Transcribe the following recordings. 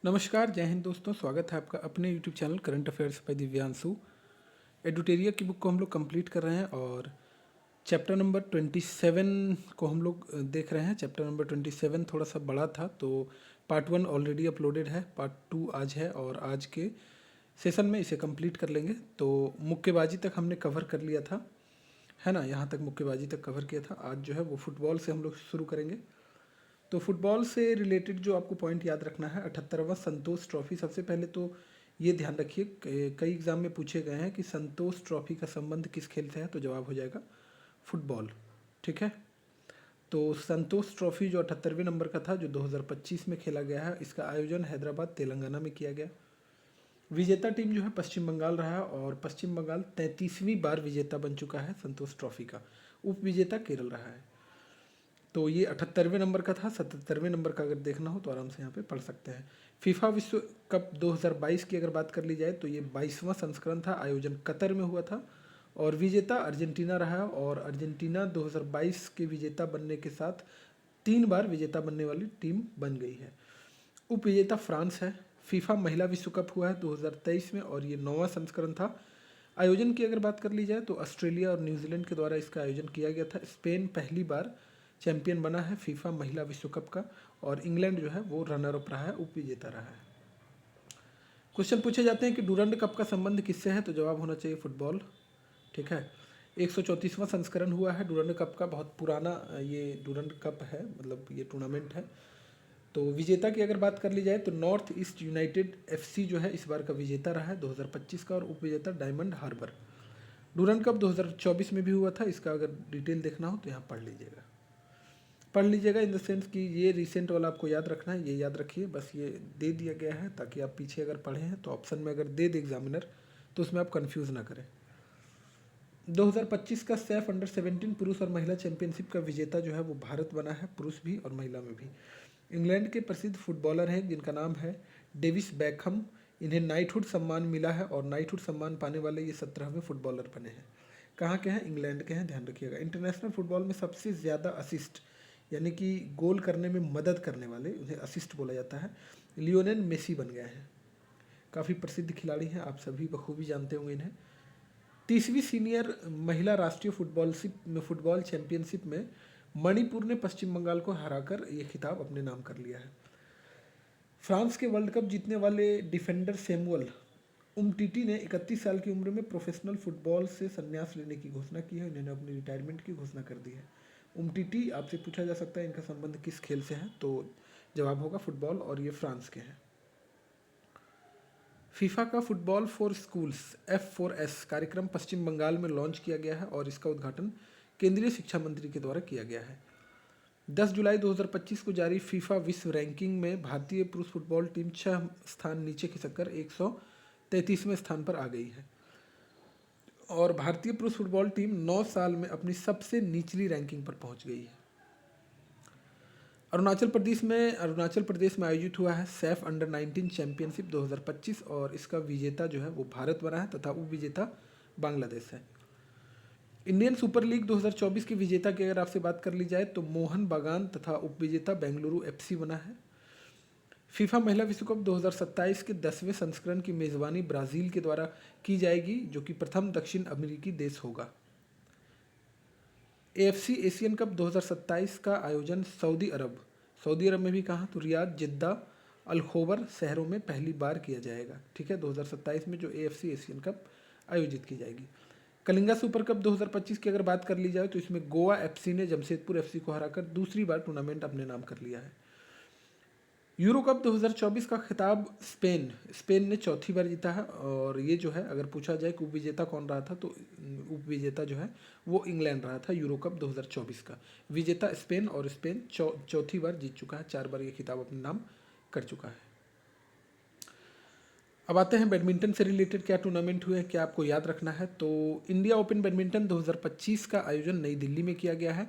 नमस्कार, जय हिंद दोस्तों। स्वागत है आपका अपने YouTube channel current affairs by Divyanshu. Edutoria की बुक को हम लोग कंप्लीट कर रहे हैं और चैप्टर नंबर 27 को हम लोग देख रहे हैं। चैप्टर नंबर 27 थोड़ा सा बड़ा था, तो पार्ट 1 ऑलरेडी अपलोडेड है, पार्ट 2 आज है और आज के सेशन में इसे कंप्लीट कर लेंगे। तो मुक्केबाजी तक हमने कवर कर लिया था, है ना। यहाँ तक मुक्केबाजी तक कवर किया था। आज जो है वो फुटबॉल से हम लोग शुरू करेंगे। तो फुटबॉल से रिलेटेड जो आपको पॉइंट याद रखना है, 78वां संतोष ट्रॉफी। सबसे पहले तो ये ध्यान रखिए, कई एग्जाम में पूछे गए हैं कि संतोष ट्रॉफी का संबंध किस खेल से है, तो जवाब हो जाएगा फुटबॉल। ठीक है। तो संतोष ट्रॉफी जो 78वें नंबर का था, जो 2025 में खेला गया है, इसका आयोजन हैदराबाद तेलंगाना में किया गया। विजेता टीम जो है पश्चिम बंगाल रहा और पश्चिम बंगाल 33वीं बार विजेता बन चुका है संतोष ट्रॉफी का। उप विजेता केरल रहा है। तो ये 78वें नंबर का था। 77वें नंबर का अगर देखना हो तो आराम से यहाँ पे पढ़ सकते हैं। फीफा विश्व कप 2022 की अगर बात कर ली जाए तो ये 22वां संस्करण था। आयोजन कतर में हुआ था और विजेता अर्जेंटीना रहा और अर्जेंटीना 2022 के विजेता बनने के साथ 3 बार विजेता बनने वाली टीम बन गई है। उप विजेता फ्रांस है। फीफा महिला विश्व कप हुआ है 2023 में और ये 9वां संस्करण था। आयोजन की अगर बात कर ली जाए तो ऑस्ट्रेलिया और न्यूजीलैंड के द्वारा इसका आयोजन किया गया था। स्पेन पहली बार चैंपियन बना है फीफा महिला विश्व कप का और इंग्लैंड जो है वो रनर अप रहा है, उप विजेता रहा है। क्वेश्चन पूछे जाते हैं कि डूरंड कप का संबंध किससे है, तो जवाब होना चाहिए फुटबॉल। ठीक है। 134वां संस्करण हुआ है डूरंड कप का। बहुत पुराना ये डूरंड कप है, मतलब ये टूर्नामेंट है। तो विजेता की अगर बात कर ली जाए तो नॉर्थ ईस्ट यूनाइटेड एफसी जो है इस बार का विजेता रहा है 2025 का और उप विजेता डायमंड हार्बर। डूरंड कप 2024 में भी हुआ था। इसका अगर डिटेल देखना हो तो यहाँ पढ़ लीजिएगा इन द सेंस कि ये रिसेंट वाला आपको याद रखना है, ये याद रखिए। बस ये दे दिया गया है ताकि आप पीछे अगर पढ़े हैं तो ऑप्शन में अगर दे एग्जामिनर तो उसमें आप कंफ्यूज ना करें। 2025 का सैफ अंडर 17 पुरुष और महिला चैंपियनशिप का विजेता जो है वो भारत बना है, पुरुष भी और महिला में भी। इंग्लैंड के प्रसिद्ध फुटबॉलर हैं जिनका नाम है डेविस बैकहम। इन्हें नाइटहुड सम्मान मिला है और नाइटहुड सम्मान पाने वाले ये 17वें फुटबॉलर बने हैं। कहाँ के हैं? इंग्लैंड के हैं, ध्यान रखिएगा। इंटरनेशनल फुटबॉल में सबसे ज़्यादा असिस्ट यानी कि गोल करने में मदद करने वाले, उन्हें असिस्ट बोला जाता है, लियोनेल मेसी बन गए हैं। काफ़ी प्रसिद्ध खिलाड़ी हैं, आप सभी बखूबी जानते होंगे इन्हें। 30वीं सीनियर महिला राष्ट्रीय फुटबॉल चैंपियनशिप में मणिपुर ने पश्चिम बंगाल को हराकर ये खिताब अपने नाम कर लिया है। फ्रांस के वर्ल्ड कप जीतने वाले डिफेंडर सैमुअल उमटीटी ने 31 साल की उम्र में प्रोफेशनल फुटबॉल से संन्यास लेने की घोषणा की है। इन्होंने अपनी रिटायरमेंट की घोषणा कर दी है। उमटीटी आपसे पूछा जा सकता है इनका संबंध किस खेल से है, तो जवाब होगा फुटबॉल और ये फ्रांस के हैं। फीफा का फुटबॉल फॉर स्कूल्स F4S कार्यक्रम पश्चिम बंगाल में लॉन्च किया गया है और इसका उद्घाटन केंद्रीय शिक्षा मंत्री के द्वारा किया गया है। 10 जुलाई 2025 को जारी फीफा विश्व रैंकिंग में भारतीय पुरुष फुटबॉल टीम 6 स्थान नीचे खिसककर 133वें स्थान पर आ गई है और भारतीय पुरुष फुटबॉल टीम 9 साल में अपनी सबसे निचली रैंकिंग पर पहुंच गई है। अरुणाचल प्रदेश में आयोजित हुआ है सैफ अंडर 19 चैंपियनशिप 2025 और इसका विजेता जो है वो भारत बना है तथा उप विजेता बांग्लादेश है। इंडियन सुपर लीग 2024 के विजेता की अगर आपसे बात कर ली जाए तो मोहन बागान तथा उप विजेता बेंगलुरु FC बना है। फीफा महिला विश्व कप 2027 के 10वें संस्करण की मेजबानी ब्राजील के द्वारा की जाएगी, जो कि प्रथम दक्षिण अमेरिकी देश होगा। AFC एशियन कप 2027 का आयोजन सऊदी अरब में भी कहाँ, तो रियाद, जिद्दा, अलखोबर शहरों में पहली बार किया जाएगा। ठीक है। 2027 में जो AFC एशियन कप आयोजित की जाएगी। कलिंगा सुपर कप 2025 की अगर बात कर ली जाए तो इसमें गोवा FC ने जमशेदपुर FC को हराकर दूसरी बार टूर्नामेंट अपने नाम कर लिया है। यूरो कप 2024 का खिताब स्पेन ने चौथी बार जीता है और ये जो है अगर पूछा जाए कि उप विजेता कौन रहा था तो उप विजेता जो है वो इंग्लैंड रहा था यूरो कप 2024 का। विजेता स्पेन और स्पेन चौथी बार जीत चुका है, 4 बार ये खिताब अपने नाम कर चुका है। अब आते हैं बैडमिंटन से रिलेटेड क्या टूर्नामेंट हुए हैं, क्या आपको याद रखना है। तो इंडिया ओपन बैडमिंटन 2025 का आयोजन नई दिल्ली में किया गया है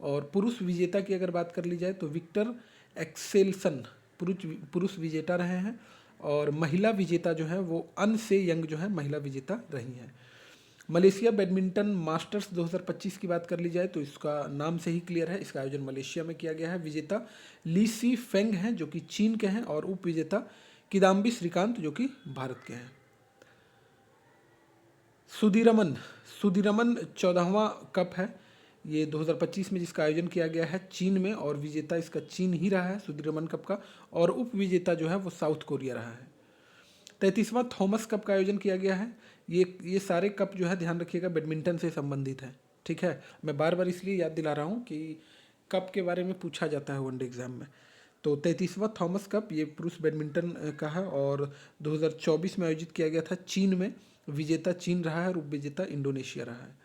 और पुरुष विजेता की अगर बात कर ली जाए तो विक्टर एक्सेल्सन पुरुष विजेता रहे हैं और महिला विजेता जो है वो अन से यंग जो है महिला विजेता रही हैं। मलेशिया बैडमिंटन मास्टर्स 2025 की बात कर ली जाए तो इसका नाम से ही क्लियर है, इसका आयोजन मलेशिया में किया गया है। विजेता ली सी फेंग हैं जो कि चीन के हैं और उप विजेता किदाम्बी श्रीकांत जो कि भारत के हैं। सुदीरमन सुदीरमन 14वां कप है ये 2025 में, जिसका आयोजन किया गया है चीन में, और विजेता इसका चीन ही रहा है सुदीरमन कप का, और उप विजेता जो है वो साउथ कोरिया रहा है। 33वां थॉमस कप का आयोजन किया गया है। ये सारे कप जो है ध्यान रखिएगा बैडमिंटन से संबंधित है, ठीक है। मैं बार बार इसलिए याद दिला रहा हूँ कि कप के बारे में पूछा जाता है वनडे एग्जाम में। तो 33वां थॉमस कप ये पुरुष बैडमिंटन का है और 2024 में आयोजित किया गया था चीन में। विजेता चीन रहा है और उप विजेता इंडोनेशिया रहा है।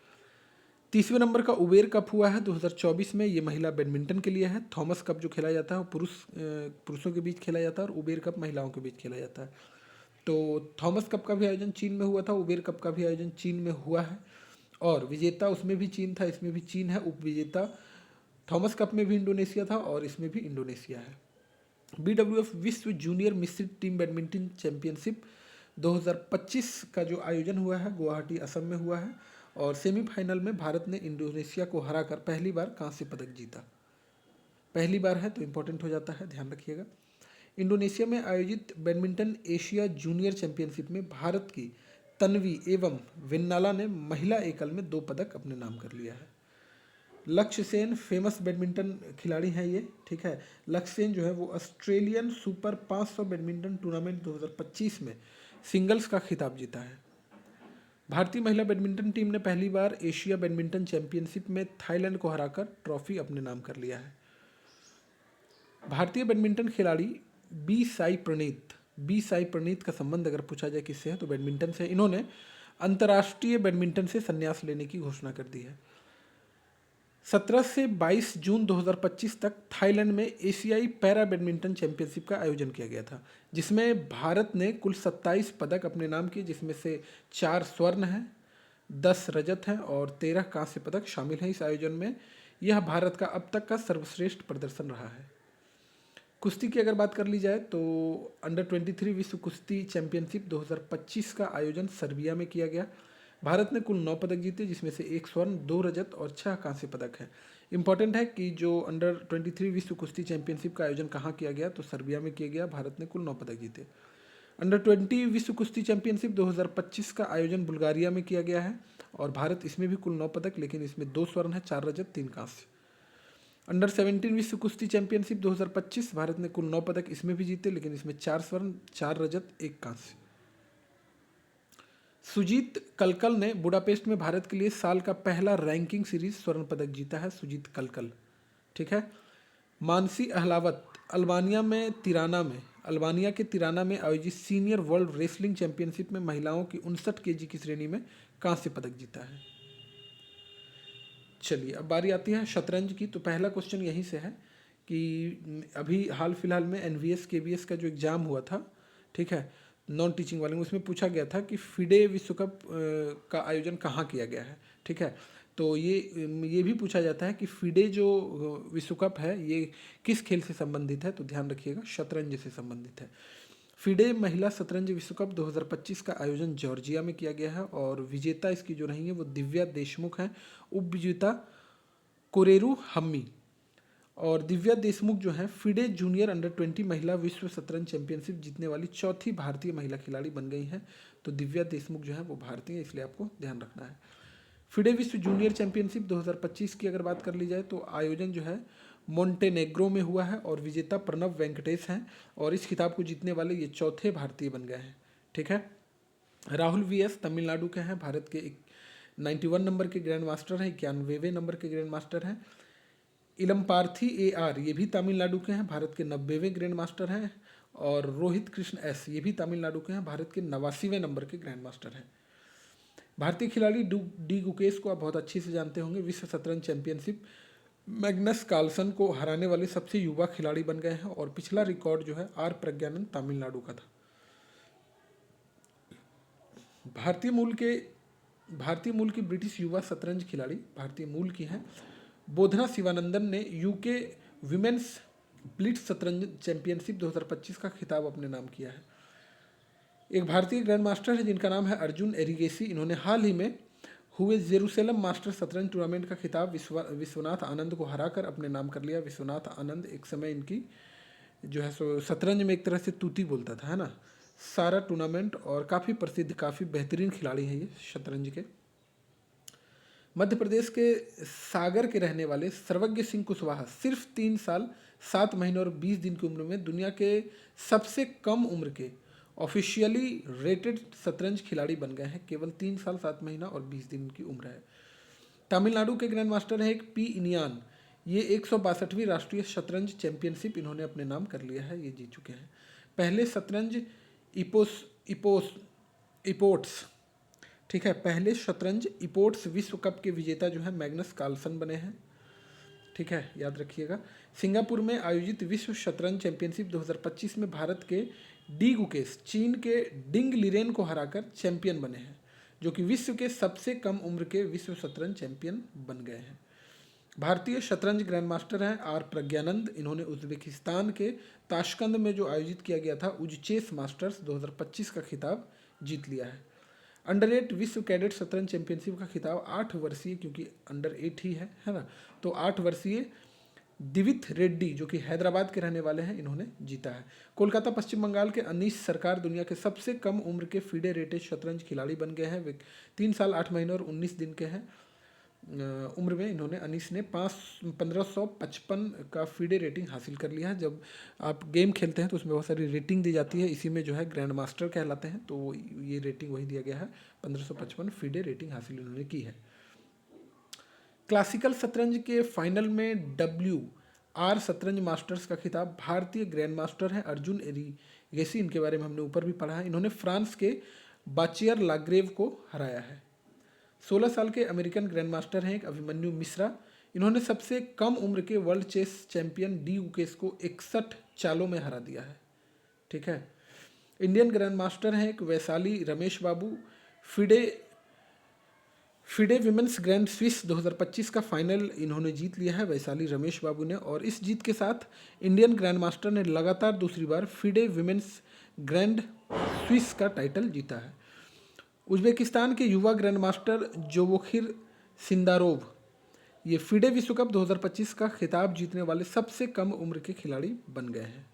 30वें नंबर का उबेर कप हुआ है 2024 में, ये महिला बैडमिंटन के लिए है। थॉमस कप जो खेला जाता है वो पुरुषों के बीच खेला जाता है और उबेर कप महिलाओं के बीच खेला जाता है। तो थॉमस कप का भी आयोजन चीन में हुआ था, उबेर कप का भी आयोजन चीन में हुआ है, और विजेता उसमें भी चीन था, इसमें भी चीन है। उप विजेता थॉमस कप में भी इंडोनेशिया था और इसमें भी इंडोनेशिया है। BWF विश्व जूनियर मिश्रित टीम बैडमिंटन चैंपियनशिप 2025 का जो आयोजन हुआ है गुवाहाटी असम में हुआ है, और सेमीफाइनल में भारत ने इंडोनेशिया को हराकर पहली बार कांस्य पदक जीता। पहली बार है तो इम्पोर्टेंट हो जाता है, ध्यान रखिएगा। इंडोनेशिया में आयोजित बैडमिंटन एशिया जूनियर चैंपियनशिप में भारत की तन्वी एवं विन्नाला ने महिला एकल में 2 पदक अपने नाम कर लिया है। लक्ष्य सेन फेमस बैडमिंटन खिलाड़ी हैं ये, ठीक है। लक्ष्य सेन जो है वो ऑस्ट्रेलियन सुपर 500 बैडमिंटन टूर्नामेंट 2025 में सिंगल्स का खिताब जीता है। भारतीय महिला बैडमिंटन टीम ने पहली बार एशिया बैडमिंटन चैंपियनशिप में थाईलैंड को हराकर ट्रॉफी अपने नाम कर लिया है। भारतीय बैडमिंटन खिलाड़ी बी साई प्रणीत का संबंध अगर पूछा जाए किससे है तो बैडमिंटन से। इन्होंने अंतर्राष्ट्रीय बैडमिंटन से संन्यास लेने की घोषणा कर दी है। 17 से 22 जून 2025 तक थाईलैंड में एशियाई पैरा बैडमिंटन चैंपियनशिप का आयोजन किया गया था, जिसमें भारत ने कुल 27 पदक अपने नाम किए, जिसमें से 4 स्वर्ण हैं, 10 रजत हैं और 13 कांस्य पदक शामिल हैं इस आयोजन में। यह भारत का अब तक का सर्वश्रेष्ठ प्रदर्शन रहा है। कुश्ती की अगर बात कर ली जाए तो अंडर 23 विश्व कुश्ती चैंपियनशिप 2025 का आयोजन सर्बिया में किया गया। भारत ने कुल 9 पदक जीते, जिसमें से 1 स्वर्ण, 2 रजत और 6 कांस्य पदक हैं। इंपॉर्टेंट है कि जो अंडर 23 विश्व कुश्ती चैंपियनशिप का आयोजन कहाँ किया गया तो सर्बिया में किया गया। भारत ने कुल 9 पदक जीते। अंडर 20 विश्व कुश्ती चैंपियनशिप 2025 का आयोजन बुल्गारिया में किया गया है और भारत इसमें भी कुल 9 पदक, लेकिन इसमें 2 स्वर्ण है, 4 रजत, 3 कांस्य। अंडर 17 विश्व कुश्ती चैंपियनशिप 2025 भारत ने कुल 9 पदक इसमें भी जीते, लेकिन इसमें 4 स्वर्ण, 4 रजत, 1 कांस्य। सुजीत कलकल ने बुडापेस्ट में भारत के लिए साल का पहला रैंकिंग सीरीज स्वर्ण पदक जीता है। सुजीत कलकल, ठीक है। मानसी अहलावत अल्बानिया के तिराना में आयोजित सीनियर वर्ल्ड रेसलिंग चैंपियनशिप में महिलाओं की 59 kg की श्रेणी में कांस्य पदक जीता है। चलिए अब बारी आती है शतरंज की। तो पहला क्वेश्चन यहीं से है कि अभी हाल फिलहाल में NVS KVS का जो एग्ज़ाम हुआ था, ठीक है, नॉन टीचिंग वाले में, उसमें पूछा गया था कि फिडे विश्व कप का आयोजन कहाँ किया गया है, ठीक है। तो ये भी पूछा जाता है कि फिडे जो विश्व कप है ये किस खेल से संबंधित है, तो ध्यान रखिएगा शतरंज से संबंधित है। फिडे महिला शतरंज विश्व कप 2025 का आयोजन जॉर्जिया में किया गया है और विजेता इसकी जो रही है वो दिव्या देशमुख हैं। उप विजेता कोरेरू हम्मी। और दिव्या देशमुख जो है फिडे जूनियर अंडर 20 महिला विश्व शतरंज चैंपियनशिप जीतने वाली चौथी भारतीय महिला खिलाड़ी बन गई हैं। तो दिव्या देशमुख जो है वो भारतीय है, इसलिए आपको ध्यान रखना है। फिडे विश्व जूनियर चैंपियनशिप 2025 की अगर बात कर ली जाए तो आयोजन जो है मोंटेनेग्रो में हुआ है और विजेता प्रणव वेंकटेश हैं और इस खिताब को जीतने वाले ये चौथे भारतीय बन गए हैं, ठीक है। राहुल VS तमिलनाडु के हैं, भारत के 91 नंबर के ग्रैंड मास्टर हैं, 91वें नंबर के ग्रैंड मास्टर हैं। इलमपार्थी AR ये भी तमिलनाडु के हैं, भारत के 90वें ग्रैंड मास्टर हैं। और रोहित कृष्ण S ये भी तमिलनाडु के हैं, भारत के 89वें नंबर के ग्रैंड मास्टर हैं। भारतीय खिलाड़ी डी गुकेश को आप बहुत अच्छे से जानते होंगे। विश्व शतरंज चैंपियनशिप मैग्नस कार्लसन को हराने वाले सबसे युवा खिलाड़ी बन गए हैं और पिछला रिकॉर्ड जो है R प्रज्ञानंद तमिलनाडु का था। भारतीय मूल की ब्रिटिश युवा शतरंज खिलाड़ी भारतीय मूल की हैं बोधना शिवानंदन ने UK विमेंस ब्लिट्ज शतरंज चैंपियनशिप 2025 का खिताब अपने नाम किया है। एक भारतीय ग्रैंड मास्टर है जिनका नाम है अर्जुन एरिगेसी। इन्होंने हाल ही में हुए जेरूसलम मास्टर शतरंज टूर्नामेंट का खिताब विश्वनाथ आनंद को हराकर अपने नाम कर लिया। विश्वनाथ आनंद एक समय इनकी जो है सो शतरंज में एक तरह से तूती बोलता था, है ना। सारा टूर्नामेंट और काफ़ी प्रसिद्ध, काफ़ी बेहतरीन खिलाड़ी हैं ये शतरंज के। मध्य प्रदेश के सागर के रहने वाले सर्वज्ञ सिंह कुशवाहा सिर्फ 3 साल 7 महीने और 20 दिन की उम्र में दुनिया के सबसे कम उम्र के ऑफिशियली रेटेड शतरंज खिलाड़ी बन गए हैं। केवल 3 साल 7 महीना और 20 दिन की उम्र है। तमिलनाडु के ग्रैंड मास्टर हैं एक पी इनियान। ये 162वीं राष्ट्रीय शतरंज चैंपियनशिप इन्होंने अपने नाम कर लिया है, ये जीत चुके हैं। पहले शतरंज इपोस इपोस इपोर्ट्स ठीक है, पहले शतरंज इपोर्ट्स विश्व कप के विजेता जो है मैग्नस कार्लसन बने हैं। ठीक है, याद रखिएगा। सिंगापुर में आयोजित विश्व शतरंज चैंपियनशिप 2025 में भारत के डी गुकेश चीन के डिंग लिरेन को हराकर चैंपियन बने हैं, जो कि विश्व के सबसे कम उम्र के विश्व शतरंज चैंपियन बन गए हैं। भारतीय शतरंज ग्रैंड मास्टर हैं आर प्रज्ञानंद। इन्होंने उज्बेकिस्तान के ताशकंद में जो आयोजित किया गया था उजचेस मास्टर्स 2025 का खिताब जीत लिया है। अंडर 8 विश्व कैडेट शतरंज चैंपियनशिप का खिताब 8 वर्षीय, क्योंकि अंडर 8 ही है ना, तो 8 वर्षीय दिविथ रेड्डी जो कि हैदराबाद के रहने वाले हैं, इन्होंने जीता है। कोलकाता पश्चिम बंगाल के अनीश सरकार दुनिया के सबसे कम उम्र के फीडे रेटेड शतरंज खिलाड़ी बन गए हैं। वे 3 साल 8 महीने और 19 दिन के हैं उम्र में। इन्होंने अनीस ने 1555 का फीडे रेटिंग हासिल कर लिया है। जब आप गेम खेलते हैं तो उसमें बहुत सारी रेटिंग दी जाती है, इसी में जो है ग्रैंड मास्टर कहलाते हैं, तो ये रेटिंग वही दिया गया है। 1555 फीडे रेटिंग हासिल इन्होंने की है। क्लासिकल शतरंज के फाइनल में WR शतरंज मास्टर्स का खिताब भारतीय ग्रैंड मास्टर हैं अर्जुन एरिगेसी। इनके बारे में हमने ऊपर भी पढ़ा है। इन्होंने फ्रांस के बाचियर लाग्रेव को हराया है। 16 साल के अमेरिकन ग्रैंड मास्टर हैं एक अभिमन्यु मिश्रा। इन्होंने सबसे कम उम्र के world chess champion D Gukesh को 61 चालों में हरा दिया है। ठीक है। इंडियन ग्रैंड मास्टर हैं एक वैशाली रमेश बाबू। फिडे विमेंस ग्रैंड स्विस 2025 का फाइनल इन्होंने जीत लिया है वैशाली रमेश बाबू ने, और इस जीत के साथ इंडियन ग्रैंड मास्टर ने लगातार दूसरी बार फिडे विमेंस ग्रैंड स्विस का टाइटल जीता है। उज्बेकिस्तान के युवा ग्रैंड मास्टर जोवोखिर सिंदारोव ये फिडे विश्व कप 2025 का खिताब जीतने वाले सबसे कम उम्र के खिलाड़ी बन गए हैं।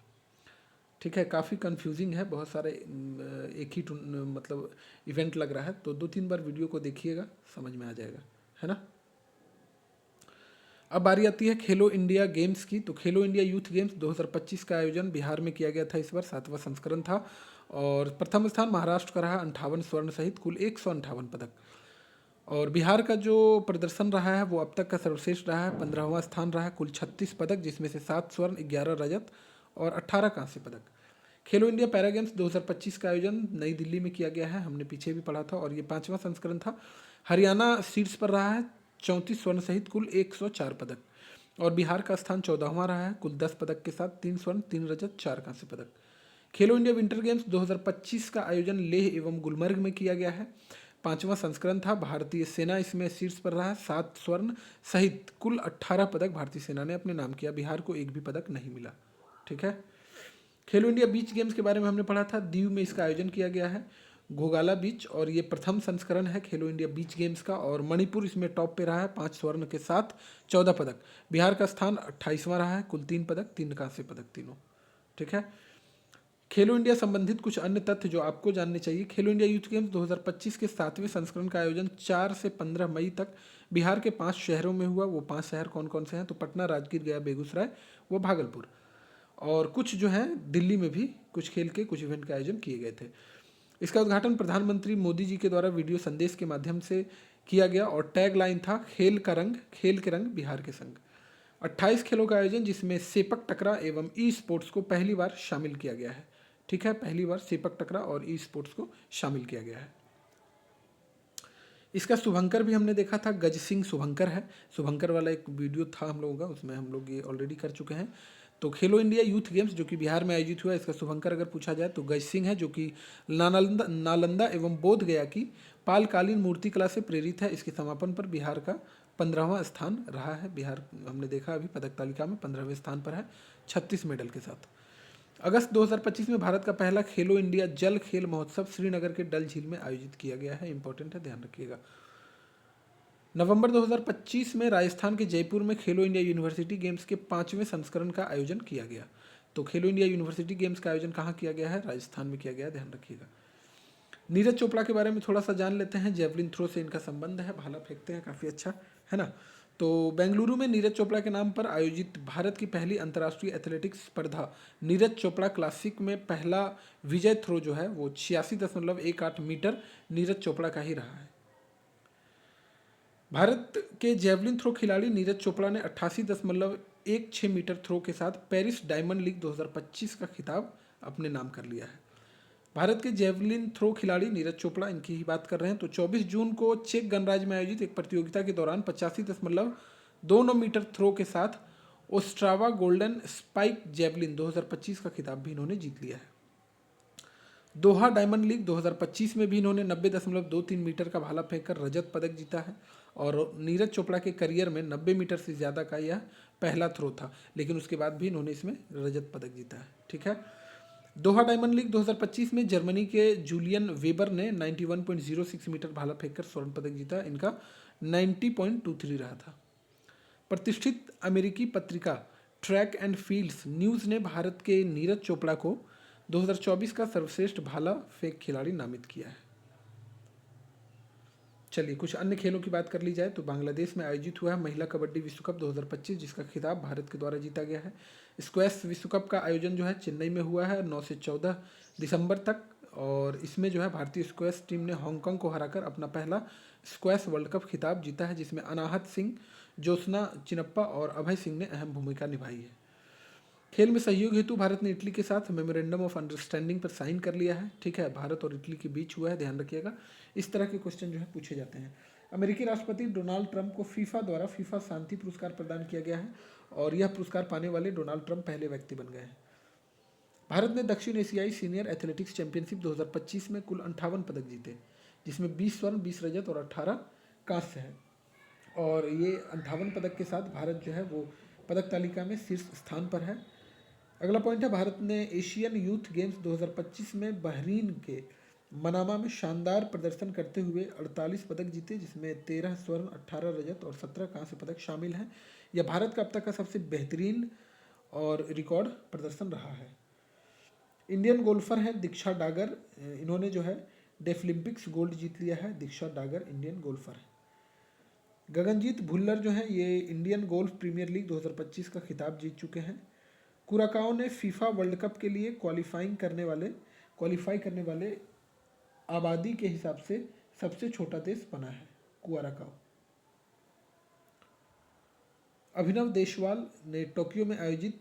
ठीक है, काफ़ी कंफ्यूजिंग है, बहुत सारे एक ही मतलब इवेंट लग रहा है, तो 2-3 बार वीडियो को देखिएगा, समझ में आ जाएगा, है ना। अब बारी आती है खेलो इंडिया गेम्स की। तो खेलो इंडिया यूथ गेम्स 2025 का आयोजन बिहार में किया गया था। इस बार 7वां संस्करण था और प्रथम स्थान महाराष्ट्र का रहा 58 स्वर्ण सहित कुल 158 पदक। और बिहार का जो प्रदर्शन रहा है वो अब तक का सर्वश्रेष्ठ रहा है, 15वां स्थान रहा है, कुल 36 पदक, जिसमें से 7 स्वर्ण 11 रजत और 18 कांस्य पदक। खेलो इंडिया पैरा गेम्स 2025 का आयोजन नई दिल्ली में किया गया है, हमने पीछे भी पढ़ा था, और ये 5वां संस्करण था। हरियाणा शीर्ष पर रहा है 34 स्वर्ण सहित कुल 104 पदक, और बिहार का स्थान 14वां रहा है कुल 10 पदक के साथ 3 स्वर्ण 3 रजत 4 कांस्य पदक। खेलो इंडिया विंटर गेम्स 2025 का आयोजन लेह एवं गुलमर्ग में किया गया है, 5वां संस्करण था। भारतीय सेना इसमें शीर्ष पर रहा है, 7 स्वर्ण सहित कुल 18 पदक भारतीय सेना ने अपने नाम किया, बिहार को एक भी पदक नहीं मिला। ठीक है। खेलो इंडिया बीच गेम्स के बारे में हमने पढ़ा था, दीव में इसका आयोजन किया गया है, घोगाला बीच, और ये प्रथम संस्करण है खेलो इंडिया बीच गेम्स का, और मणिपुर इसमें टॉप पे रहा है 5 स्वर्ण के साथ 14 पदक। बिहार का स्थान 28वां रहा है, कुल 3 पदक 3 कांस्य पदक तीनों। ठीक है। खेलो इंडिया संबंधित कुछ अन्य तथ्य जो आपको जानने चाहिए। खेलो इंडिया यूथ गेम्स 2025 के 7वें संस्करण का आयोजन 4 से 15 मई तक बिहार के 5 शहरों में हुआ। वो 5 शहर कौन कौन से हैं? तो पटना, राजगीर, गया, बेगूसराय, वो भागलपुर, और कुछ जो है दिल्ली में भी कुछ खेल के कुछ इवेंट का आयोजन किए गए थे। इसका उद्घाटन प्रधानमंत्री मोदी जी के द्वारा वीडियो संदेश के माध्यम से किया गया, और टैग लाइन था खेल का रंग, खेल के रंग बिहार के संग। 28 खेलों का आयोजन जिसमें सेपक टकरा एवं ई स्पोर्ट्स को पहली बार शामिल किया गया है। ठीक है, पहली बार सेपक टकरा और ई स्पोर्ट्स को शामिल किया गया है। इसका शुभंकर भी हमने देखा था, गज सिंह शुभंकर है, शुभंकर वाला एक वीडियो था हम लोगों का, उसमें हम लोग ये ऑलरेडी कर चुके हैं। तो खेलो इंडिया यूथ गेम्स जो कि बिहार में आयोजित हुआ, इसका शुभंकर अगर पूछा जाए तो गज सिंह है, जो कि नालंदा एवं बोध गया की पालकालीन मूर्ति कला से प्रेरित है। इसके समापन पर बिहार का 15वां स्थान रहा है। बिहार हमने देखा अभी पदक तालिका में 15वें स्थान पर है 36 मेडल के साथ। अगस्त 2025 में भारत का पहला खेलो इंडिया जल खेल महोत्सव श्रीनगर के डल झील में आयोजित किया गया है, इंपॉर्टेंट है, ध्यान रखिएगा। नवंबर 2025 में राजस्थान के जयपुर में खेलो इंडिया यूनिवर्सिटी गेम्स के 5वें संस्करण का आयोजन किया गया। तो खेलो इंडिया यूनिवर्सिटी गेम्स का आयोजन कहाँ किया गया है? राजस्थान में किया गया है, ध्यान रखिएगा। नीरज चोपड़ा के बारे में थोड़ा सा जान लेते हैं। जेवलिन थ्रो से इनका संबंध है, भाला फेंकते हैं, काफ़ी अच्छा है ना। तो बेंगलुरु में नीरज चोपड़ा के नाम पर आयोजित भारत की पहली अंतर्राष्ट्रीय एथलेटिक्स स्पर्धा नीरज चोपड़ा क्लासिक में पहला विजय थ्रो जो है वो 86.18 मीटर नीरज चोपड़ा का ही रहा है। भारत के जेवलिन थ्रो खिलाड़ी नीरज चोपड़ा ने 88.16 मीटर थ्रो के साथ पेरिस डायमंड लीग 2025 का खिताब अपने नाम कर लिया है। भारत के जेवलिन थ्रो खिलाड़ी नीरज चोपड़ा, इनकी ही बात कर रहे हैं, तो 24 जून को चेक गणराज्य में आयोजित एक प्रतियोगिता के दौरान 85.29 मीटर थ्रो के साथ ओस्ट्रावा गोल्डन स्पाइक जेवलिन 2025 का खिताब भी इन्होंने जीत लिया है। दोहा डायमंड लीग 2025 में भी इन्होंने 90.23 मीटर का भाला फेंककर रजत पदक जीता है और नीरज चोपड़ा के करियर में 90 मीटर से ज़्यादा का यह पहला थ्रो था, लेकिन उसके बाद भी इन्होंने इसमें रजत पदक जीता है। ठीक है। दोहा डायमंड लीग 2025 में जर्मनी के जूलियन वेबर ने 91.06 मीटर भाला फेंककर स्वर्ण पदक जीता, इनका 90.23 रहा था। प्रतिष्ठित अमेरिकी पत्रिका ट्रैक एंड फील्ड्स न्यूज़ ने भारत के नीरज चोपड़ा को 2024 का सर्वश्रेष्ठ भाला फेंक खिलाड़ी नामित किया है। चलिए कुछ अन्य खेलों की बात कर ली जाए तो बांग्लादेश में आयोजित हुआ है महिला कबड्डी विश्व कप 2025, जिसका खिताब भारत के द्वारा जीता गया है। स्क्वैश विश्व कप का आयोजन जो है चेन्नई में हुआ है 9 से 14 दिसंबर तक, और इसमें जो है भारतीय स्क्वैश टीम ने हांगकांग को हराकर अपना पहला स्क्वैश वर्ल्ड कप खिताब जीता है, जिसमें अनाहत सिंह, ज्योत्सना चिनप्पा और अभय सिंह ने अहम भूमिका निभाई है। खेल में सहयोग हेतु भारत ने इटली के साथ मेमोरेंडम ऑफ अंडरस्टैंडिंग पर साइन कर लिया है। ठीक है, भारत और इटली के बीच हुआ है, ध्यान रखिएगा। इस तरह के क्वेश्चन जो है पूछे जाते हैं। अमेरिकी राष्ट्रपति डोनाल्ड ट्रंप को फीफा द्वारा फीफा शांति पुरस्कार प्रदान किया गया है और यह पुरस्कार पाने वाले डोनाल्ड ट्रंप पहले व्यक्ति बन गए हैं। भारत ने दक्षिण एशियाई सीनियर एथलेटिक्स चैंपियनशिप 2025 में कुल 58 पदक जीते, जिसमें 20 स्वर्ण, 20 रजत और 18 कांस्य है। और ये 58 पदक के साथ भारत जो है वो पदक तालिका में शीर्ष स्थान पर है। अगला पॉइंट है, भारत ने एशियन यूथ गेम्स 2025 में बहरीन के मनामा में शानदार प्रदर्शन करते हुए 48 पदक जीते, जिसमें 13 स्वर्ण, 18 रजत और 17 कांस्य पदक शामिल हैं। यह भारत का अब तक का सबसे बेहतरीन और रिकॉर्ड प्रदर्शन रहा है। इंडियन गोल्फर हैं दीक्षा डागर, इन्होंने जो है डेफलिम्पिक्स गोल्ड जीत लिया है। दीक्षा डागर इंडियन गोल्फर है। गगनजीत भुल्लर जो हैं ये इंडियन गोल्फ प्रीमियर लीग 2025 का खिताब जीत चुके हैं। कुराकाओ ने फीफा वर्ल्ड कप के लिए क्वालिफाई करने वाले आबादी के हिसाब से सबसे छोटा देश बना है कुराकाओ। अभिनव देशवाल ने टोक्यो में आयोजित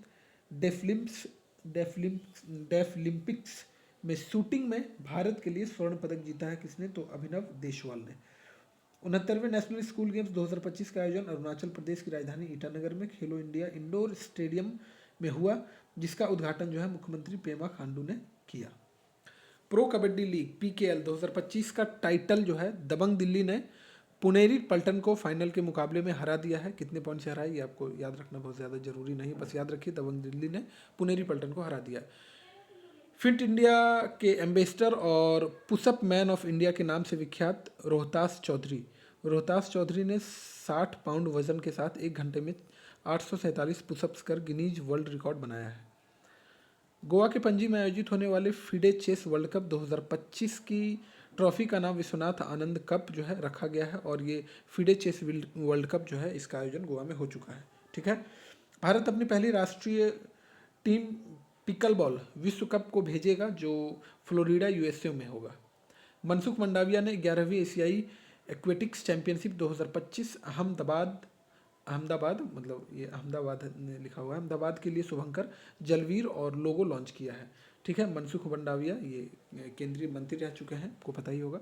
डेफलिम्पिक्स में शूटिंग में भारत के लिए स्वर्ण पदक जीता है। किसने? तो अभिनव देशवाल ने। 69वें नेशनल स्कूल गेम्स 2025 का आयोजन अरुणाचल प्रदेश की राजधानी ईटानगर में खेलो इंडिया इंडोर स्टेडियम में हुआ, जिसका उद्घाटन जो है मुख्यमंत्री पेमा खांडू ने किया। प्रो कबड्डी लीग PKL 2025 का टाइटल जो है दबंग दिल्ली ने पुनेरी पल्टन को फाइनल के मुकाबले में हरा दिया है। कितने पॉइंट से हरा है ये आपको याद रखना बहुत ज़्यादा जरूरी नहीं, बस याद रखिए दबंग दिल्ली ने पुनेरी पल्टन को हरा दिया। फिट इंडिया के एम्बेसडर और पुशअप मैन ऑफ इंडिया के नाम से विख्यात रोहतास चौधरी ने 60 पाउंड वजन के साथ 1 घंटे में 847 पुशअप्स कर गिनीज वर्ल्ड रिकॉर्ड बनाया है। गोवा के पणजी में आयोजित होने वाले फिडे चेस वर्ल्ड कप 2025 की ट्रॉफी का नाम विश्वनाथ आनंद कप जो है रखा गया है और ये फिडे चेस वर्ल्ड कप जो है इसका आयोजन गोवा में हो चुका है। ठीक है। भारत अपनी पहली राष्ट्रीय टीम पिकल बॉल विश्व कप को भेजेगा, जो फ्लोरिडा USA में होगा। मनसुख मंडाविया ने 11वीं एशियाई एक्वेटिक्स चैंपियनशिप 2025 अहमदाबाद मतलब ये अहमदाबाद ने लिखा हुआ है, अहमदाबाद के लिए शुभंकर जलवीर और लोगो लॉन्च किया है। ठीक है। मनसुख मंडाविया ये केंद्रीय मंत्री रह चुके हैं, आपको पता ही होगा।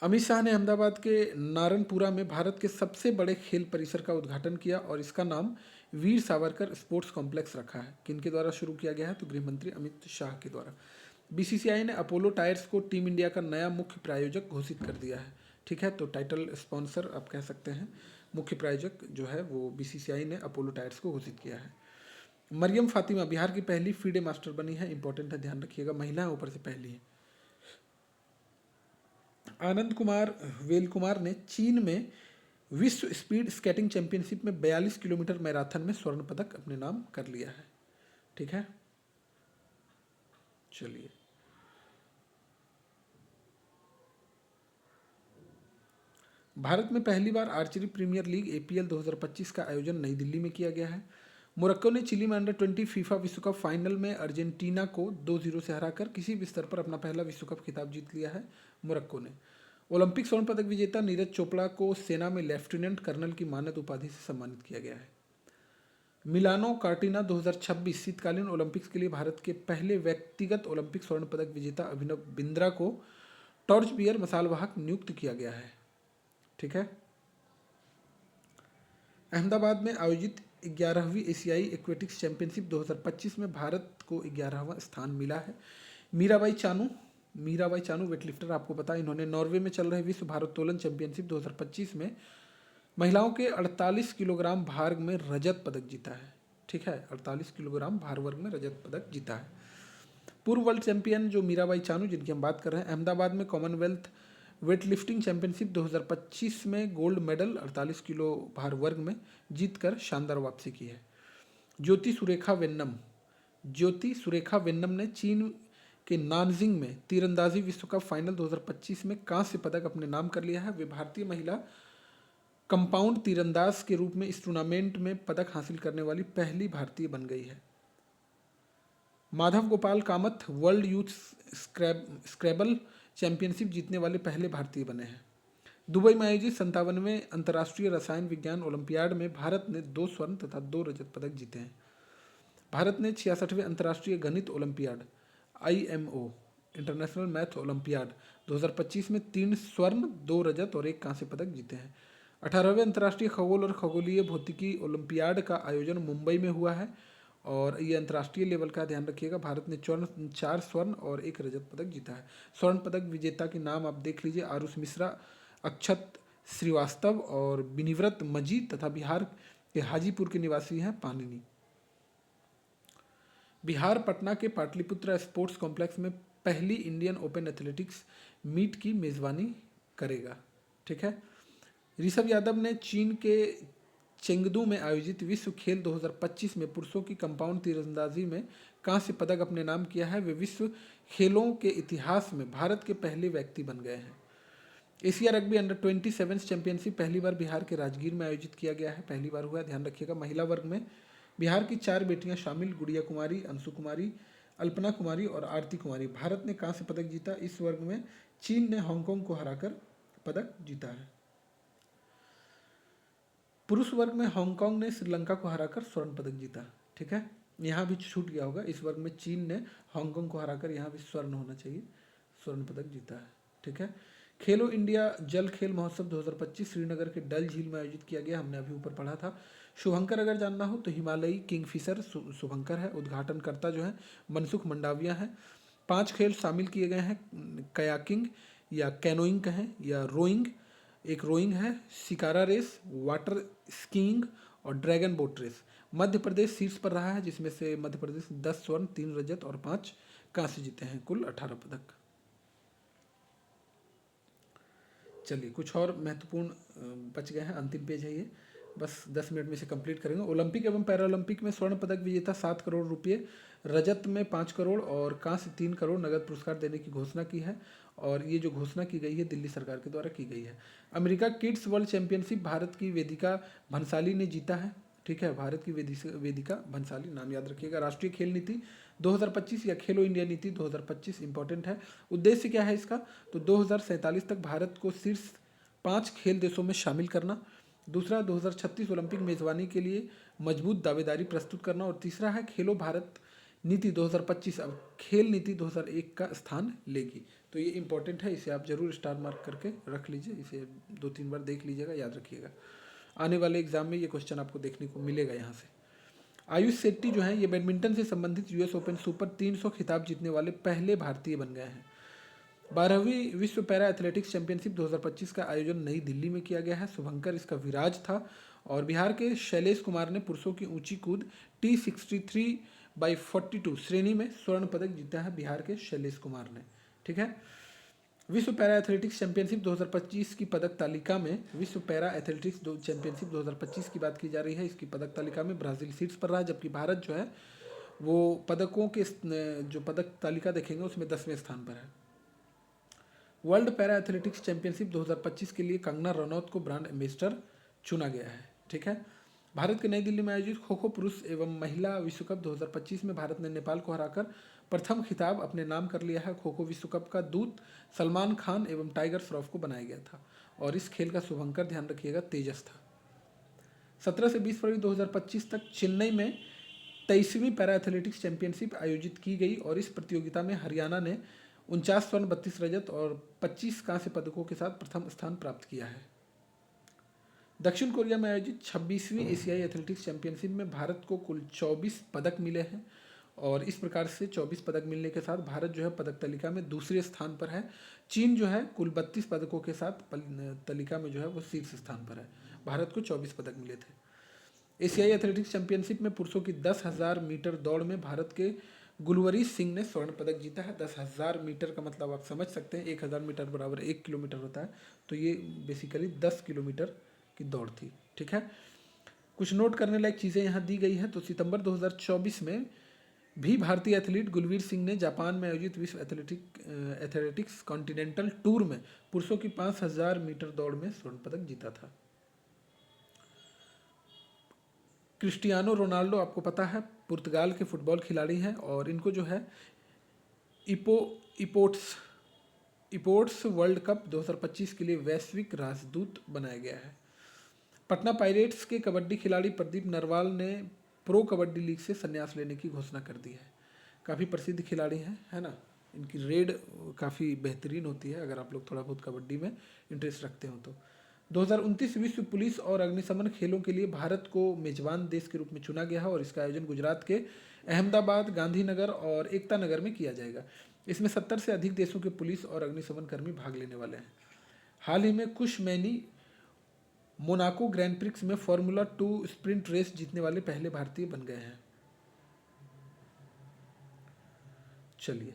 अमित शाह ने अहमदाबाद के नारनपुरा में भारत के सबसे बड़े खेल परिसर का उद्घाटन किया और इसका नाम वीर सावरकर स्पोर्ट्स कॉम्प्लेक्स रखा है। किनके द्वारा शुरू किया गया है? तो गृह मंत्री अमित शाह के द्वारा। BCCI ने अपोलो टायर्स को टीम इंडिया का नया मुख्य प्रायोजक घोषित कर दिया है। ठीक है। तो टाइटल स्पॉन्सर आप कह सकते हैं, मुख्य प्रायोजक जो है वो BCCI ने अपोलो टायर्स को घोषित किया है। मरियम फातिमा बिहार की पहली फीडे मास्टर बनी है, इंपॉर्टेंट है, ध्यान रखिएगा, महिलाएं ऊपर से पहली है। आनंद कुमार वेल कुमार ने चीन में विश्व स्पीड स्केटिंग चैंपियनशिप में 42 किलोमीटर मैराथन में स्वर्ण पदक अपने नाम कर लिया है। ठीक है, चलिए भारत में पहली बार आर्चरी प्रीमियर लीग APL 2025 का आयोजन नई दिल्ली में किया गया है। मोरक्को ने चिली में अंडर-20 फीफा विश्व कप फाइनल में अर्जेंटीना को 2-0 से हराकर किसी भी स्तर पर अपना पहला विश्व कप खिताब जीत लिया है मोरक्को ने। ओलंपिक स्वर्ण पदक विजेता नीरज चोपड़ा को सेना में लेफ्टिनेंट कर्नल की मानद उपाधि से सम्मानित किया गया है। मिलानो कार्टिना 2026 शीतकालीन ओलंपिक्स के लिए भारत के पहले व्यक्तिगत ओलंपिक स्वर्ण पदक विजेता अभिनव बिंद्रा को टॉर्च बियर मसाल वाहक नियुक्त किया गया है। ठीक है, अहमदाबाद में आयोजित 11वीं एशियाई एक्वेटिक्स चैंपियनशिप 2025 में भारत को 11वां स्थान मिला है। मीराबाई चानू वेटलिफ्टर, आपको पता है इन्होंने नॉर्वे में चल रहे विश्व भारोत्तोलन चैंपियनशिप 2025 में महिलाओं के 48 किलोग्राम भार में रजत पदक जीता है। ठीक है, 48 किलोग्राम भार वर्ग में रजत पदक जीता है। पूर्व वर्ल्ड चैंपियन जो मीराबाई चानू, जिनकी हम बात कर रहे हैं, अहमदाबाद में कॉमनवेल्थ वेटलिफ्टिंग चैंपियनशिप 2025 में गोल्ड मेडल 48 किलो भार वर्ग में जीतकर शानदार वापसी की है। ज्योति सुरेखा वेन्नम ने चीन के नानजिंग में तीरंदाजी विश्व कप फाइनल 2025 में कांस्य पदक अपने नाम कर लिया है। वे भारतीय महिला कंपाउंड तीरंदाज के रूप में इस टूर्नामेंट में पदक हासिल करने वाली पहली भारतीय बन गई है। Madhav Gopal Kamath world youth scrabble championship जीतने वाले पहले भारतीय बने हैं। दुबई में आयोजित 57वें अंतर्राष्ट्रीय रसायन विज्ञान ओलंपियाड में भारत ने 2 स्वर्ण तथा 2 रजत पदक जीते हैं। भारत ने 66वें अंतर्राष्ट्रीय गणित olympiad IMO international math olympiad 2025 में 3 स्वर्ण, 2 रजत और 1 कांस्य पदक जीते हैं। 18वें अंतर्राष्ट्रीय खगोल और खगोलीय भौतिकी ओलंपियाड का आयोजन मुंबई में हुआ है और ये अंतर्राष्ट्रीय लेवल का, ध्यान रखिएगा। भारत ने 4 स्वर्ण और 1 रजत पदक जीता है। स्वर्ण पदक विजेता के नाम आप देख लीजिए, आरुष मिश्रा, अक्षत श्रीवास्तव और बिनिव्रत मजी तथा बिहार के हाजीपुर के निवासी हैं पानिनी। बिहार पटना के पाटलिपुत्र स्पोर्ट्स कॉम्प्लेक्स में पहली इंडियन ओपन एथलेटिक्स मीट की मेजबानी करेगा। ठीक है, ऋषभ यादव ने चीन के चेंगदू में आयोजित विश्व खेल 2025 में पुरुषों की कंपाउंड तीरंदाजी में कांस्य पदक अपने नाम किया है। वे विश्व खेलों के इतिहास में भारत के पहले व्यक्ति बन गए हैं। एशिया रग्बी अंडर-27 चैंपियनशिप पहली बार बिहार के राजगीर में आयोजित किया गया है, पहली बार हुआ है, ध्यान रखिएगा। महिला वर्ग में बिहार की 4 बेटियां शामिल, गुड़िया कुमारी, अंशु कुमारी, अल्पना कुमारी और आरती कुमारी। भारत ने कांस्य पदक जीता। इस वर्ग में चीन ने हांगकांग को हराकर पदक जीता है। पुरुष वर्ग में हांगकांग ने श्रीलंका को हराकर स्वर्ण पदक जीता। ठीक है, यहाँ भी छूट गया होगा। इस वर्ग में चीन ने हांगकांग को हराकर, यहाँ भी स्वर्ण होना चाहिए, स्वर्ण पदक जीता है। ठीक है, खेलो इंडिया जल खेल महोत्सव 2025 श्रीनगर के डल झील में आयोजित किया गया, हमने अभी ऊपर पढ़ा था। शुभंकर अगर जानना हो तो हिमालयी किंगफिशर शुभंकर है। उद्घाटनकर्ता जो है मनसुख मंडाविया है। 5 खेल शामिल किए गए हैं, कयाकिंग या कैनोइंग कहें या रोइंग, एक रोइंग है, शिकारा रेस, वाटर स्कीइंग और dragon boat race. Madhya Pradesh शीर्ष पर रहा है, जिसमें से मध्य प्रदेश 10 स्वर्ण, 3 रजत और 5 कांस्य जीते हैं, कुल 18 पदक। चलिए कुछ और महत्वपूर्ण बच गए हैं, अंतिम पेज है ये, बस 10 मिनट में से कंप्लीट करेंगे। ओलंपिक एवं पैरालंपिक में स्वर्ण पदक विजेता 7 करोड़ रुपये, रजत में 5 करोड़ और कांस्य 3 करोड़ नगद पुरस्कार देने की घोषणा की है। और ये जो घोषणा की गई है दिल्ली सरकार के द्वारा की गई है। America kids world championship Bharat की वेदिका भंसाली ने जीता है। ठीक है, भारत की वेदिका भंसाली, नाम याद रखिएगा। राष्ट्रीय खेल नीति 2025 या खेलो इंडिया नीति 2025 इंपॉर्टेंट है। उद्देश्य क्या है इसका, तो 2047 तक भारत को शीर्ष 5 खेल देशों में शामिल करना। दूसरा, 2036 ओलंपिक मेजबानी के लिए मजबूत दावेदारी प्रस्तुत करना। और तीसरा है खेलो भारत नीति 2025 अब खेल नीति 2001 का स्थान लेगी। तो ये इंपॉर्टेंट है, इसे आप जरूर स्टार मार्क करके रख लीजिए, इसे 2-3 बार देख लीजिएगा, याद रखिएगा। आने वाले एग्जाम में ये क्वेश्चन आपको देखने को मिलेगा यहाँ से। आयुष शेट्टी जो है ये बैडमिंटन से संबंधित US ओपन सुपर 300 खिताब जीतने वाले पहले भारतीय बन गए हैं। 12वीं विश्व पैरा एथलेटिक्स चैंपियनशिप 2025 का आयोजन नई दिल्ली में किया गया है। शुभंकर इसका विराज था और बिहार के शैलेश कुमार ने पुरुषों की ऊंची कूद T63/42 श्रेणी में स्वर्ण पदक जीता है, बिहार के शैलेश कुमार ने। ठीक है, विश्व पैरा एथलेटिक्स चैंपियनशिप 2025 की पदक तालिका में विश्व पैरा एथलेटिक्स चैंपियनशिप 2025 की बात की जा रही है। इसकी पदक तालिका में ब्राज़ील शीर्ष पर रहा, जबकि भारत जो है वो पदकों के जो पदक तालिका देखेंगे उसमें 10वें स्थान पर है। वर्ल्ड पैरा एथलेटिक्स चैंपियनशिप 2025 के लिए कंगना रनौत को ब्रांड एम्बेसडर चुना गया है। ठीक है। भारत के नई दिल्ली में आयोजित खो खो पुरुष एवं महिला विश्व कप 2025 में भारत ने नेपाल को हराकर प्रथम खिताब अपने नाम कर लिया है। खो खो विश्व कप का दूत सलमान खान एवं टाइगर श्रॉफ को बनाया गया था और इस खेल का शुभंकर, ध्यान रखिएगा, तेजस था। 17 से 20 फरवरी 2025 तक चेन्नई में 23वीं पैरा एथलेटिक्स चैंपियनशिप आयोजित की गई और इस प्रतियोगिता में हरियाणा ने 49 स्वर्ण, 32 रजत और 25 कांस्य पदकों के साथ प्रथम स्थान प्राप्त किया है। दक्षिण कोरिया में आयोजित 26वीं एशियाई एथलेटिक्स चैंपियनशिप में भारत को कुल 24 पदक मिले हैं और इस प्रकार से 24 पदक मिलने के साथ भारत जो है पदक तालिका में दूसरे स्थान पर है। चीन जो है कुल 32 पदकों के साथ तालिका में जो है वो शीर्ष स्थान पर है। भारत को 24 पदक मिले थे। एशियाई एथलेटिक्स चैंपियनशिप में पुरुषों की 10,000 मीटर दौड़ में भारत के गुलवरीश सिंह ने स्वर्ण पदक जीता है। 10,000 मीटर का मतलब आप समझ सकते हैं, 1,000 मीटर बराबर 1 किलोमीटर होता है, तो ये बेसिकली 10 किलोमीटर की दौड़ थी। ठीक है। कुछ नोट करने लायक चीज़ें यहाँ दी गई है। तो सितंबर 2024 में भी भारतीय एथलीट गुलवीर सिंह ने जापान में आयोजित विश्व एथलेटिक्स कॉन्टिनेंटल टूर में पुरुषों की 5,000 मीटर दौड़ में स्वर्ण पदक जीता था। क्रिस्टियानो रोनाल्डो आपको पता है पुर्तगाल के फुटबॉल खिलाड़ी हैं और इनको जो है इपोर्ट्स वर्ल्ड कप 2025 के लिए वैश्विक राजदूत बनाया गया है। पटना पायरेट्स के कबड्डी खिलाड़ी प्रदीप नरवाल ने प्रो कबड्डी लीग से संन्यास लेने की घोषणा कर दी है। काफ़ी प्रसिद्ध खिलाड़ी हैं, है ना। इनकी रेड काफ़ी बेहतरीन होती है अगर आप लोग थोड़ा बहुत कबड्डी में इंटरेस्ट रखते हो तो। 2029 विश्व पुलिस और अग्निशमन खेलों के लिए भारत को मेजबान देश के रूप में चुना गया है और इसका आयोजन गुजरात के अहमदाबाद, गांधीनगर और एकता नगर में किया जाएगा। इसमें 70 से अधिक देशों के पुलिस और अग्निशमन कर्मी भाग लेने वाले हैं। हाल ही में कुश मैनी मोनाको ग्रैंड प्रिक्स में फार्मूला 2 स्प्रिंट रेस जीतने वाले पहले भारतीय बन गए हैं। चलिए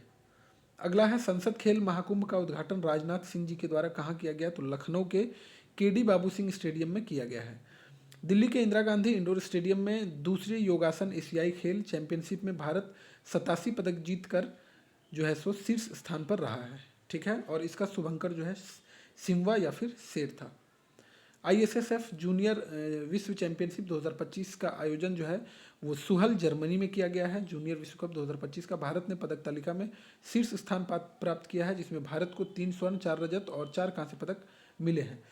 अगला है संसद खेल महाकुंभ का उद्घाटन राजनाथ सिंह जी के द्वारा कहाँ किया गया? तो लखनऊ के केडी बाबू सिंह स्टेडियम में किया गया है। दिल्ली के इंदिरा गांधी इंडोर स्टेडियम में दूसरी योगासन एशियाई खेल चैंपियनशिप में भारत 87 पदक जीतकर जो है सो शीर्ष स्थान पर रहा है। ठीक है। और इसका शुभंकर जो है सिंवा या फिर शेर था। ISSF जूनियर विश्व चैंपियनशिप 2025 का आयोजन जो है वो सुहल जर्मनी में किया गया है। जूनियर विश्व कप 2025 का भारत ने पदक तालिका में शीर्ष स्थान प्राप्त किया है, जिसमें भारत को 3 स्वर्ण, 4 रजत और 4 कांस्य पदक मिले हैं।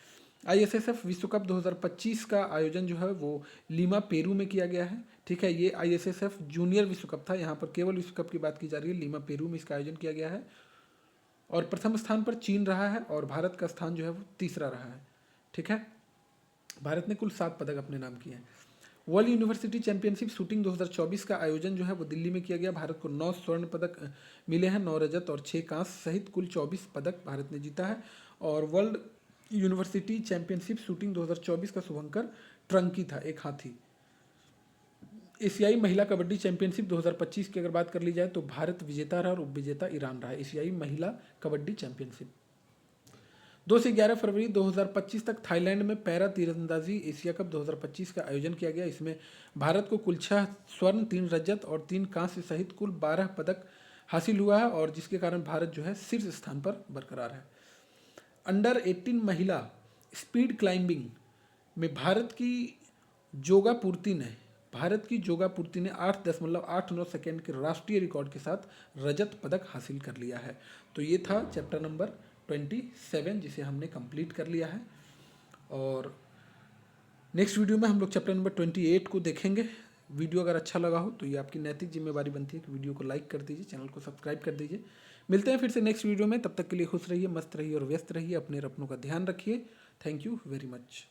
ISSF विश्व कप 2025 का आयोजन जो है वो लीमा, पेरू में किया गया है। ठीक है। ये ISSF जूनियर विश्व कप था, यहाँ पर केवल विश्व कप की बात की जा रही है। लीमा, पेरू में इसका आयोजन किया गया है और प्रथम स्थान पर चीन रहा है और भारत का स्थान जो है वो तीसरा रहा है। ठीक है। भारत ने कुल 7 पदक अपने नाम किए हैं। वर्ल्ड यूनिवर्सिटी चैंपियनशिप शूटिंग 2024 का आयोजन जो है वो दिल्ली में किया गया। भारत को 9 स्वर्ण पदक मिले हैं, 9 रजत और 6 कांस्य सहित कुल 24 पदक भारत ने जीता है। और वर्ल्ड यूनिवर्सिटी चैंपियनशिप शूटिंग 2024 का शुभंकर ट्रंकी था, एक हाथी। एशियाई महिला कबड्डी चैंपियनशिप 2025 की अगर बात कर ली जाए तो भारत विजेता रहा और उपविजेता ईरान रहा। एशियाई महिला कबड्डी चैंपियनशिप 2 से 11 फरवरी 2025 तक थाईलैंड में पैरा तीरंदाजी एशिया कप 2025 का आयोजन किया गया। इसमें भारत को कुल 6 स्वर्ण, 3 रजत और 3 कांस्य सहित कुल 12 पदक हासिल हुआ है और जिसके कारण भारत जो है शीर्ष स्थान पर बरकरार है। अंडर 18 महिला स्पीड क्लाइंबिंग में भारत की जोगा पूर्ति ने 8.89 सेकेंड के राष्ट्रीय रिकॉर्ड के साथ रजत पदक हासिल कर लिया है। तो ये था चैप्टर नंबर 27 जिसे हमने कंप्लीट कर लिया है और नेक्स्ट वीडियो में हम लोग चैप्टर नंबर 28 को देखेंगे। वीडियो अगर अच्छा लगा हो तो ये आपकी नैतिक जिम्मेवारी बनती है कि वीडियो को लाइक कर दीजिए, चैनल को सब्सक्राइब कर दीजिए। मिलते हैं फिर से नेक्स्ट वीडियो में, तब तक के लिए खुश रहिए, मस्त रहिए और व्यस्त रहिए। अपने और अपनों का ध्यान रखिए। Thank you very much.